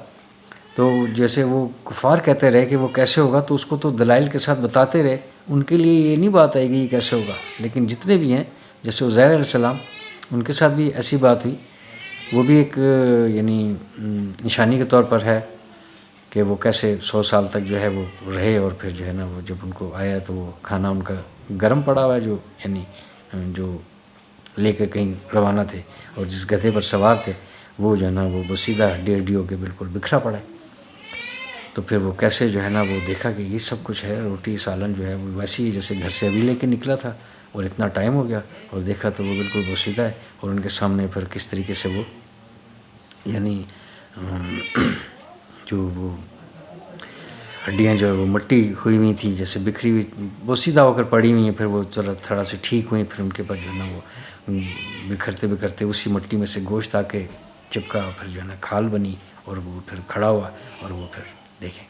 تو جیسے وہ کفار کہتے رہے کہ وہ کیسے ہوگا تو اس کو تو دلائل کے ساتھ بتاتے رہے. ان کے لیے یہ نہیں بات آئے گی یہ کیسے ہوگا. لیکن جتنے بھی ہیں جیسے عزیر علیہ السلام، ان کے ساتھ بھی ایسی بات ہوئی. وہ بھی ایک یعنی نشانی کے طور پر ہے کہ وہ کیسے 100 سال تک جو ہے وہ رہے، اور پھر جو ہے نا وہ جب ان کو آیا تو وہ کھانا ان کا گرم پڑا ہوا ہے، جو لے کے کہیں روانہ تھے، اور جس گدھے پر سوار تھے وہ جو ہے نا وہ بسیدہ ہڈی ہو کے بالکل بکھرا پڑا ہے. تو پھر وہ کیسے جو ہے نا وہ دیکھا کہ یہ سب کچھ ہے، روٹی سالن جو ہے وہ ویسے ہی جیسے گھر سے ابھی لے کے نکلا تھا، اور اتنا ٹائم ہو گیا، اور دیکھا تو وہ بالکل بوسیدہ ہے. اور ان کے سامنے پھر کس طریقے سے وہ یعنی جو وہ ہڈیاں جو ہے وہ مٹی ہوئی ہوئی تھیں، جیسے بکھری ہوئی بوسیدہ ہو کر پڑی ہوئی ہیں، پھر وہ تھوڑا سے ٹھیک ہوئی، پھر ان کے پاس جو ہے نا وہ بکھرتے اسی مٹی میں سے گوشت آ کے چپکا، پھر جو ہے نا کھال بنی، اور وہ پھر کھڑا ہوا، اور وہ پھر دیکھیں.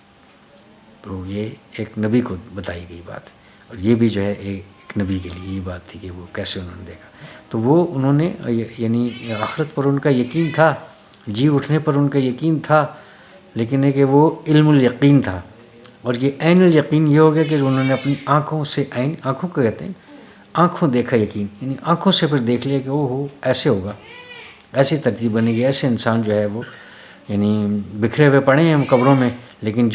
تو یہ ایک نبی کو بتائی گئی بات، اور یہ بھی جو ہے ایک نبی کے لیے یہ بات تھی کہ وہ کیسے انہوں نے دیکھا. تو وہ انہوں نے یعنی آخرت پر ان کا یقین تھا، جی اٹھنے پر ان کا یقین تھا، لیکن ہے کہ وہ علم الیقین تھا. اور یہ عین الیقین یہ ہو گیا کہ انہوں نے اپنی آنکھوں سے، عین آنکھوں کو کہتے ہیں، آنکھوں دیکھا یقین، یعنی آنکھوں سے پھر دیکھ لیا کہ اوہ ایسے ہوگا، ایسی ترتیب بنے گی، ایسے انسان جو ہے وہ یعنی بکھرے ہوئے پڑے ہیں ہم قبروں میں، لیکن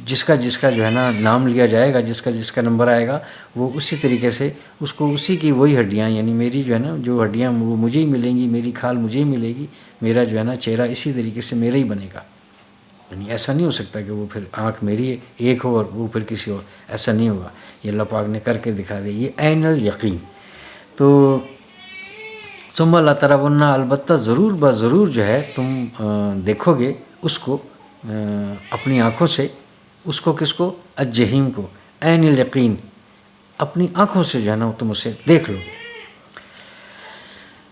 جس کا جو ہے نا نام لیا جائے گا، جس کا نمبر آئے گا، وہ اسی طریقے سے اس کو اسی کی وہی ہڈیاں، یعنی میری جو ہے نا جو ہڈیاں وہ مجھے ہی ملیں گی، میری کھال مجھے ہی ملے گی، میرا جو ہے نا چہرہ اسی طریقے سے میرا ہی بنے گا. یعنی ایسا نہیں ہو سکتا کہ وہ پھر آنکھ میری ایک ہو اور وہ پھر کسی اور، ایسا نہیں ہوگا. یہ اللہ پاک نے کر کے دکھا دیا، یہ عین الیقین. تو ثم لترونہا، البتہ ضرور بضرور جو ہے تم دیکھو گے اس کو. اپنی آنکھوں سے اس کو، کس کو؟ الجحیم کو، عین الیقین، اپنی آنکھوں سے جو ہے نا تم اسے دیکھ لو گے۔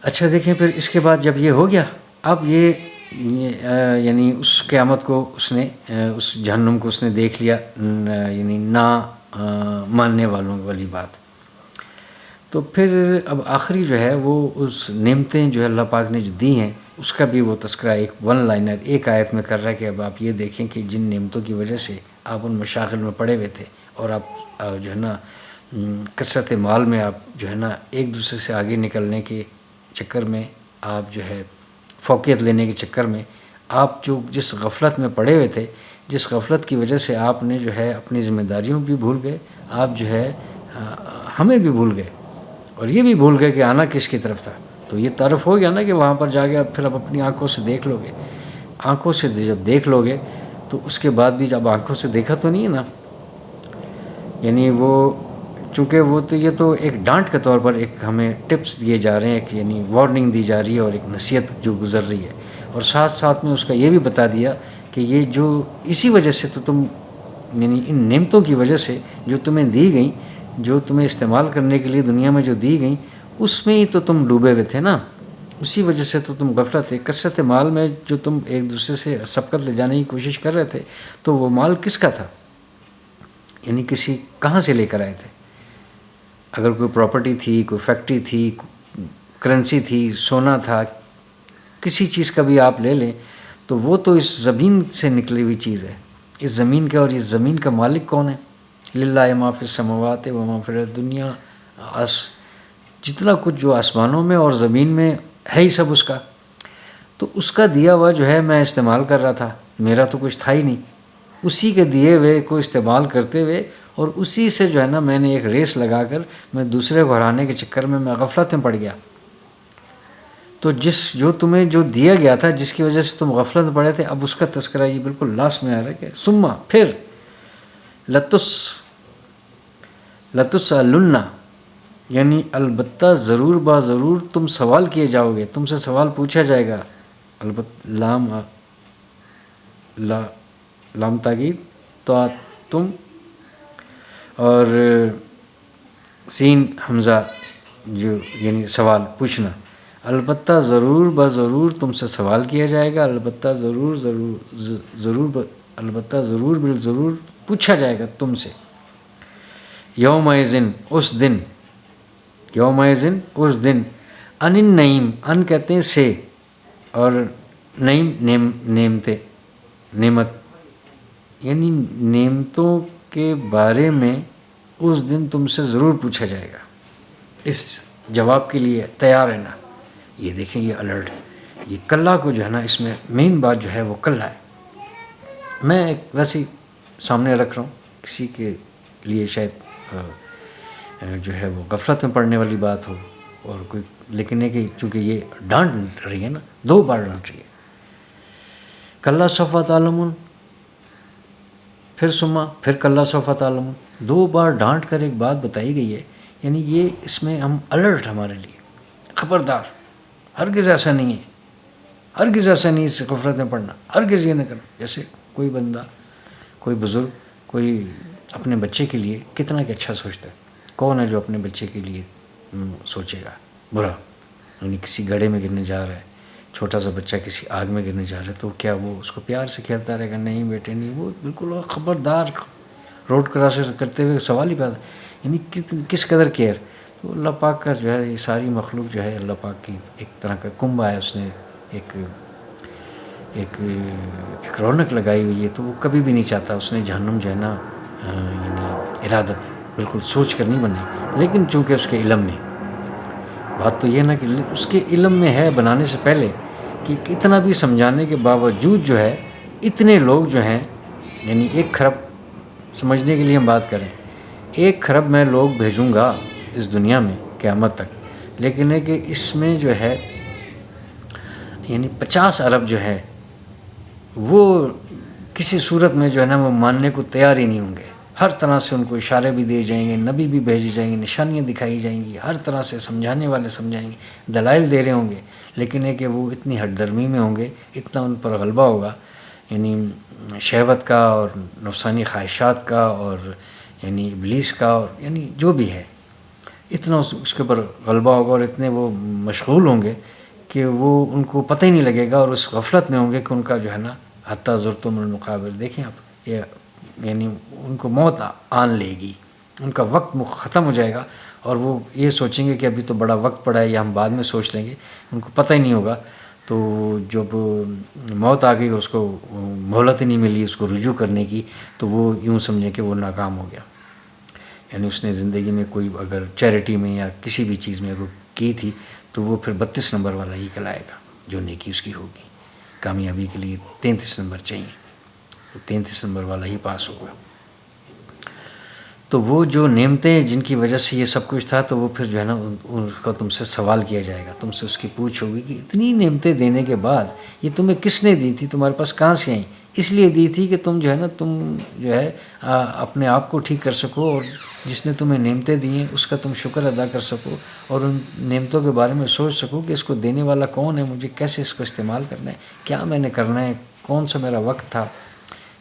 اچھا دیکھیں، پھر اس کے بعد جب یہ ہو گیا، اب یہ یعنی اس قیامت کو اس نے، اس جہنم کو اس نے دیکھ لیا، یعنی نا ماننے والوں والی بات۔ تو پھر اب آخری جو ہے وہ اس نعمتیں جو ہے اللہ پاک نے جو دی ہیں اس کا بھی وہ تذکرہ ایک ون لائنر ایک آیت میں کر رہا ہے کہ اب آپ یہ دیکھیں کہ جن نعمتوں کی وجہ سے آپ ان مشاغل میں پڑے ہوئے تھے اور آپ جو ہے نا کثرت مال میں آپ جو ہے نا ایک دوسرے سے آگے نکلنے کے چکر میں، آپ جو ہے فوقیت لینے کے چکر میں، آپ جو جس غفلت میں پڑے ہوئے تھے، جس غفلت کی وجہ سے آپ نے جو ہے اپنی ذمہ داریوں بھی بھول گئے، آپ جو ہے ہمیں بھی بھول گئے اور یہ بھی بھول گئے کہ آنا کس کی طرف تھا۔ تو یہ تعارف ہو گیا نا کہ وہاں پر جا کے پھر آپ اپنی آنکھوں سے دیکھ لو گے۔ آنکھوں سے جب دیکھ لو گے تو اس کے بعد بھی جب آنکھوں سے دیکھا تو نہیں ہے نا، یعنی وہ چونکہ وہ تو یہ تو ایک ڈانٹ کے طور پر ایک ہمیں ٹپس دیے جا رہے ہیں، ایک یعنی وارننگ دی جا رہی ہے اور ایک نصیحت جو گزر رہی ہے، اور ساتھ ساتھ میں اس کا یہ بھی بتا دیا کہ یہ جو اسی وجہ سے تو تم، یعنی ان نعمتوں کی وجہ سے جو تمہیں دی گئیں، جو تمہیں استعمال کرنے کے لیے دنیا میں جو دی گئیں، اس میں ہی تو تم ڈوبے ہوئے تھے نا، اسی وجہ سے تو تم غفلت تھے۔ کثرت مال میں جو تم ایک دوسرے سے سبقت لے جانے کی کوشش کر رہے تھے، تو وہ مال کس کا تھا؟ یعنی کسی کہاں سے لے کر آئے تھے؟ اگر کوئی پراپرٹی تھی، کوئی فیکٹری تھی، کرنسی تھی، سونا تھا، کسی چیز کا بھی آپ لے لیں تو وہ تو اس زمین سے نکلی ہوئی چیز ہے، اس زمین کا، اور اس زمین کا مالک کون ہے؟ للہ ما فی السماوات و ما فی الارض، دنیا جتنا کچھ جو آسمانوں میں اور زمین میں ہے ہی سب اس کا۔ تو اس کا دیا ہوا جو ہے میں استعمال کر رہا تھا، میرا تو کچھ تھا ہی نہیں، اسی کے دیے ہوئے کو استعمال کرتے ہوئے اور اسی سے جو ہے نا میں نے ایک ریس لگا کر میں دوسرے کو ہرانے کے چکر میں غفلت میں پڑ گیا۔ تو جو تمہیں جو دیا گیا تھا، جس کی وجہ سے تم غفلت میں پڑے تھے، اب اس کا تذکرہ یہ بالکل لاسٹ میں آ رہا ہے کہ ثم پھر لتسألن، یعنی البتہ ضرور با ضرور تم سوال کیے جاؤ گے، تم سے سوال پوچھا جائے گا۔ لام تاکید تو تم، اور سین حمزہ جو یعنی سوال پوچھنا، البتہ ضرور با ضرور تم سے سوال کیا جائے گا، البتہ البتہ ضرور بالضرور پوچھا جائے گا تم سے۔ یومئذ اس دن، یومئذ اس دن، ان النعیم، ان کہتے ہیں سے، اور نعیم نعمت، یعنی نعمتوں کے بارے میں اس دن تم سے ضرور پوچھا جائے گا، اس جواب کے لیے تیار رہنا۔ یہ دیکھیں یہ الرٹ ہے، یہ کلّا کو جو ہے نا اس میں مین بات جو ہے وہ کلّا ہے۔ میں ایک ویسے ہی سامنے رکھ رہا ہوں، کسی کے لیے شاید جو ہے وہ غفلت میں پڑنے والی بات ہو اور کوئی، لیکن ہے کہ چونکہ یہ ڈانٹ رہی ہے نا، دو بار ڈانٹ رہی ہے، کلّا سوف تعلمون، پھر سما، پھر کلّا سوف تعلمون، دو بار ڈانٹ کر ایک بات بتائی گئی ہے، یعنی یہ اس میں ہم الرٹ ہمارے لیے، خبردار، ہرگز ایسا نہیں ہے، ہرگز ایسا نہیں اس غفلت میں پڑنا، ہرگز یہ نہ کرنا۔ جیسے کوئی بندہ، کوئی بزرگ، کوئی اپنے بچے کے لیے کتنا کہ اچھا سوچتا ہے، کون ہے جو اپنے بچے کے لیے سوچے گا برا؟ یعنی کسی گڑھے میں گرنے جا رہا ہے، چھوٹا سا بچہ کسی آگ میں گرنے جا رہا ہے، تو کیا وہ اس کو پیار سے کھیلتا رہے گا؟ نہیں بیٹے نہیں، وہ بالکل خبردار، روڈ کراس کرتے ہوئے سوال ہی پیدا، یعنی کس قدر کیئر۔ تو اللہ پاک کا جو ہے یہ ساری مخلوق جو ہے اللہ پاک کی ایک طرح کا کنبہ ہے، اس نے ایک رونق لگائی ہوئی ہے، تو وہ کبھی بھی نہیں چاہتا اس نے جہنم جو ہے نا یعنی ارادت بالکل سوچ کر نہیں بنائی، لیکن چونکہ اس کے علم میں، بات تو یہ نا کہ اس کے علم میں ہے بنانے سے پہلے کہ اتنا بھی سمجھانے کے باوجود جو ہے اتنے لوگ جو ہیں، یعنی 1 کھرب سمجھنے کے لیے ہم بات کریں، 1 کھرب میں لوگ بھیجوں گا اس دنیا میں قیامت تک، لیکن ہے کہ اس میں جو ہے یعنی 50 ارب جو ہے وہ کسی صورت میں جو ہے نا وہ ماننے کو تیار ہی نہیں ہوں گے، ہر طرح سے ان کو اشارے بھی دیے جائیں گے، نبی بھی بھیجے جائیں گے، نشانیاں دکھائی جائیں گی، ہر طرح سے سمجھانے والے سمجھائیں گے، دلائل دے رہے ہوں گے، لیکن ہے کہ وہ اتنی ہٹ درمی میں ہوں گے، اتنا ان پر غلبہ ہوگا، یعنی شہوت کا اور نفسانی خواہشات کا اور یعنی ابلیس کا اور یعنی جو بھی ہے، اتنا اس کے اوپر غلبہ ہوگا اور اتنے وہ مشغول ہوں گے کہ وہ ان کو پتہ ہی نہیں لگے گا، اور اس غفلت میں ہوں گے کہ ان کا جو ہے نا حتیٰ زرتم المقابر، دیکھیں آپ یہ یعنی ان کو موت آن لے گی، ان کا وقت ختم ہو جائے گا، اور وہ یہ سوچیں گے کہ ابھی تو بڑا وقت پڑا ہے یا ہم بعد میں سوچ لیں گے، ان کو پتہ ہی نہیں ہوگا۔ تو جب موت آ گئی اور اس کو مہلت ہی نہیں ملی اس کو رجوع کرنے کی، تو وہ یوں سمجھیں کہ وہ ناکام ہو گیا، یعنی اس نے زندگی میں کوئی اگر چیریٹی میں یا کسی بھی چیز میں اگر کی تھی تو وہ پھر 32 نمبر والا ہی کہلائے گا جو نیکی اس کی ہوگی۔ کامیابی کے لیے 33 نمبر چاہیے، تو 33 نمبر والا ہی پاس ہوگا۔ تو وہ جو نعمتیں جن کی وجہ سے یہ سب کچھ تھا، تو وہ پھر جو ہے نا اس کا تم سے سوال کیا جائے گا، تم سے اس کی پوچھ ہوگی کہ اتنی نعمتیں دینے کے بعد یہ تمہیں کس نے دی تھی، تمہارے پاس کہاں سے آئیں؟ اس لیے دی تھی کہ تم جو ہے نا تم جو ہے اپنے آپ کو ٹھیک کر سکو، اور جس نے تمہیں نعمتیں دی ہیں اس کا تم شکر ادا کر سکو، اور ان نعمتوں کے بارے میں سوچ سکو کہ اس کو دینے والا کون ہے، مجھے کیسے اس کو استعمال کرنا ہے، کیا میں نے کرنا ہے، کون سا میرا وقت تھا،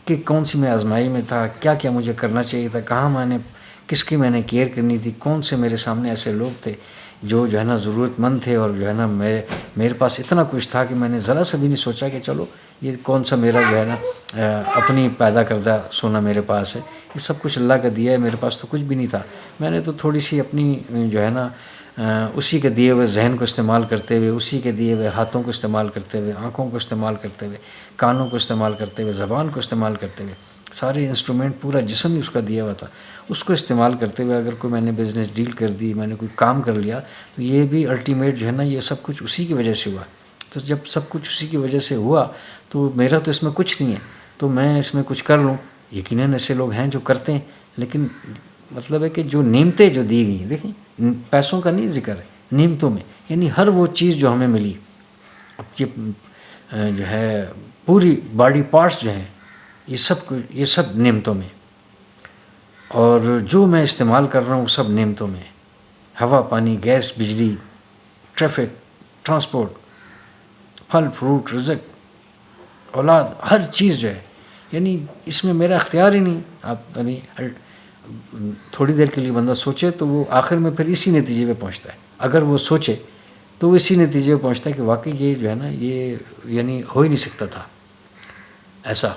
کہ کون سی میں آزمائی میں تھا، کیا کیا مجھے کرنا چاہیے تھا، کہاں میں نے کس کی میں نے کیئر کرنی تھی، کون سے میرے سامنے ایسے لوگ تھے جو ہے نا ضرورت مند تھے، اور جو ہے نا میرے پاس اتنا کچھ تھا کہ میں نے ذرا سا بھی نہیں سوچا کہ چلو یہ کون سا میرا جو ہے نا اپنی پیدا کردہ سونا میرے پاس ہے، یہ سب کچھ اللہ کا دیا ہے، میرے پاس تو کچھ بھی نہیں تھا، میں نے تو تھوڑی سی اپنی جو ہے نا اسی کے دیے ہوئے ذہن کو استعمال کرتے ہوئے، اسی کے دیے ہوئے ہاتھوں کو استعمال کرتے ہوئے، آنکھوں کو استعمال کرتے ہوئے، کانوں کو استعمال کرتے ہوئے، زبان کو استعمال کرتے ہوئے، سارے انسٹرومنٹ پورا جسم ہی اس کا دیا ہوا تھا، اس کو استعمال کرتے ہوئے اگر کوئی میں نے بزنس ڈیل کر دی، میں نے کوئی کام کر لیا، تو یہ بھی الٹیمیٹ جو ہے نا یہ سب کچھ اسی کی وجہ سے ہوا۔ تو جب سب کچھ اسی کی وجہ سے ہوا تو میرا تو اس میں کچھ نہیں ہے، تو میں اس میں کچھ کر لوں۔ یقیناً ایسے لوگ ہیں جو کرتے ہیں، لیکن مطلب ہے کہ جو نعمتیں جو دی گئی ہیں، دیکھیں پیسوں کا نہیں ذکر ہے، نعمتوں میں یعنی ہر وہ چیز جو ہمیں ملی، اب یہ جو ہے پوری باڈی پارٹس جو ہیں یہ سب نعمتوں میں، اور جو میں استعمال کر رہا ہوں وہ سب نعمتوں میں، ہوا، پانی، گیس، بجلی، ٹریفک، ٹرانسپورٹ، پھل فروٹ، رزق، اولاد، ہر چیز جو ہے یعنی اس میں میرا اختیار ہی نہیں۔ آپ یعنی تھوڑی دیر کے لیے بندہ سوچے تو وہ آخر میں پھر اسی نتیجے پہ پہنچتا ہے، اگر وہ سوچے تو وہ اسی نتیجے پہ پہنچتا ہے کہ واقعی یہ جو ہے نا یہ یعنی ہو ہی نہیں سکتا تھا ایسا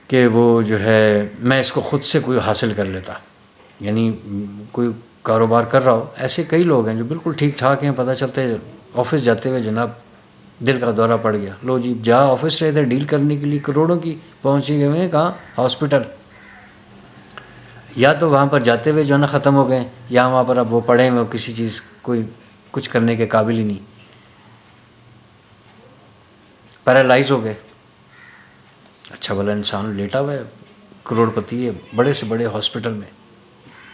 کہ وہ جو ہے میں اس کو خود سے کوئی حاصل کر لیتا، یعنی کوئی کاروبار کر رہا ہو، ایسے کئی لوگ ہیں جو بالکل ٹھیک ٹھاک ہیں، پتہ چلتے آفس جاتے ہوئے جناب دل کا دورہ پڑ گیا، لو جی جا آفس رہے تھے ڈیل کرنے کے لیے کروڑوں کی، پہنچے گئے ہیں کہاں؟ ہاسپٹل، یا تو وہاں پر جاتے ہوئے جو ہے نا ختم ہو گئے، یا وہاں پر اب وہ پڑھے ہوئے کسی چیز کوئی کچھ کرنے کے قابل ہی نہیں، پیرالائز ہو گئے۔ اچھا بھلا انسان لیٹا ہوا ہے، کروڑ پتی ہے، بڑے سے بڑے ہاسپٹل میں،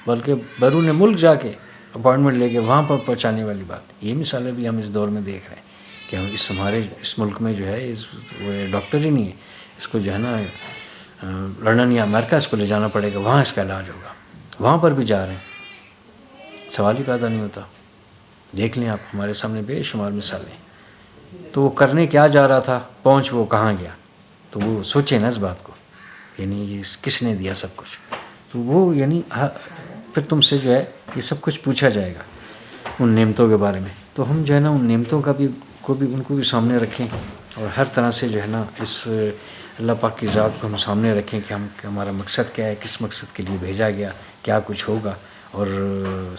بلکہ بیرون ملک جا کے اپائنٹمنٹ لے کے وہاں پر پہنچانے والی بات، یہ مثالیں بھی ہم اس دور میں دیکھ رہے ہیں کہ ہم ہمارے اس ملک میں جو ہے وہ ڈاکٹر ہی نہیں ہے، اس کو جو ہے نا لندن یا امریکہ اس کو لے جانا پڑے گا، وہاں اس کا علاج ہوگا، وہاں پر بھی جا رہے ہیں، سوال ہی پیدا نہیں ہوتا۔ دیکھ لیں آپ ہمارے سامنے بے شمار مثالیں، تو وہ کرنے کیا جا رہا تھا، پہنچ وہ کہاں گیا، تو وہ سوچے نا اس بات کو، یعنی یہ کس نے دیا سب کچھ، تو وہ یعنی پھر تم سے جو ہے یہ سب کچھ پوچھا جائے گا ان نعمتوں کے بارے میں، تو ہم جو ہے نا ان نعمتوں کا بھی ان کو بھی سامنے رکھیں، اور ہر طرح سے جو ہے نا اس اللہ پاک کی ذات کو ہم سامنے رکھیں کہ ہمارا مقصد کیا ہے، کس مقصد کے لیے بھیجا گیا، کیا کچھ ہوگا، اور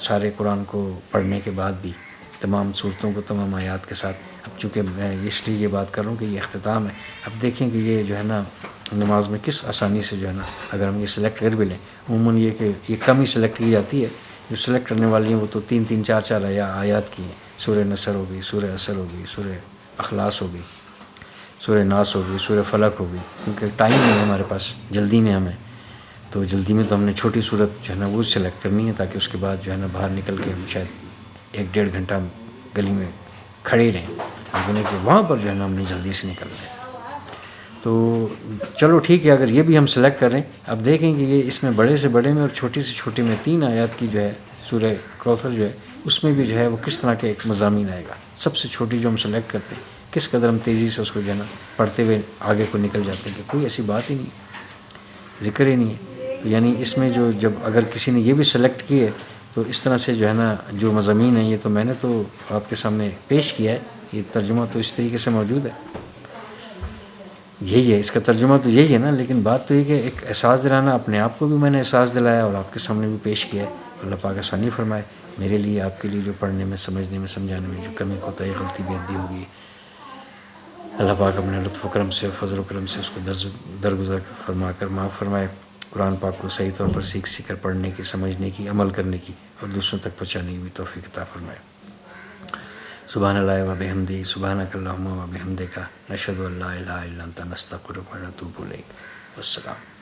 سارے قرآن کو پڑھنے کے بعد بھی تمام صورتوں کو تمام آیات کے ساتھ، اب چونکہ میں اس لیے یہ بات کر رہا ہوں کہ یہ اختتام ہے، اب دیکھیں کہ یہ جو ہے نا نماز میں کس آسانی سے جو ہے نا اگر ہم یہ سلیکٹ کر بھی لیں، عموماً یہ کہ یہ کم ہی سلیکٹ کی جاتی ہے، جو سلیکٹ کرنے والی ہیں وہ تو 3 4 آیات کی ہیں، سورہ نصر ہوگی، سورہ عصر ہوگی، سورہ اخلاص ہوگی، سورہ ناس ہوگی، سورہ فلق ہوگی، کیونکہ ٹائم نہیں ہے ہمارے پاس، جلدی میں ہمیں، تو جلدی میں تو ہم نے چھوٹی صورت جو ہے نا وہ سلیکٹ کرنی ہے، تاکہ اس کے بعد جو ہے نا باہر نکل کے ہم شاید 1 1.5 گھنٹہ گلی میں کھڑے رہیں، لیکن کہ وہاں پر جو ہے نا ہم نے جلدی سے نکلنا ہے۔ تو چلو ٹھیک ہے، اگر یہ بھی ہم سلیکٹ کریں، اب دیکھیں کہ یہ اس میں بڑے سے بڑے میں اور چھوٹی سے چھوٹی میں 3 آیات کی جو ہے سورہ کوثر جو ہے اس میں بھی جو ہے وہ کس طرح کے ایک مضامین آئے گا۔ سب سے چھوٹی جو ہم سلیکٹ کرتے ہیں کس قدر ہم تیزی سے اس کو جو ہے نا پڑھتے ہوئے آگے کو نکل جاتے ہیں کہ کوئی ایسی بات ہی نہیں ہے، ذکر ہی نہیں ہے. تو یعنی اس میں جو جب اگر کسی نے یہ بھی سلیکٹ کی ہے تو اس طرح سے جو ہے نا جو مضامین ہیں یہ تو میں نے تو آپ کے سامنے پیش کیا ہے، یہ ترجمہ تو اس طریقے سے موجود ہے، یہی ہے اس کا ترجمہ تو یہی ہے نا. لیکن بات تو یہ کہ ایک احساس دلانا، اپنے آپ کو بھی میں نے احساس دلایا اور آپ کے سامنے بھی پیش کیا ہے. اللہ پاک آسانی فرمائے میرے لیے، آپ کے لیے، جو پڑھنے میں، سمجھنے میں، سمجھانے میں جو کمی کوتاہی غلطی بے ادبی ہوگی، اللہ پاک اپنے لطف و کرم سے، فضل و کرم سے اس کو درگزر فرما کر معاف فرمائے. قرآن پاک کو صحیح طور پر سیکھ کر پڑھنے کی، سمجھنے کی، عمل کرنے کی اور دوسروں تک پہنچانے کی بھی توفیق عطا فرمائے. سبحان اللہ و بحمدہ، سبحانک اللہم و بحمدک، نشہد ان لا الہ الا انت، نستغفرک و نتوب الیک. والسلام.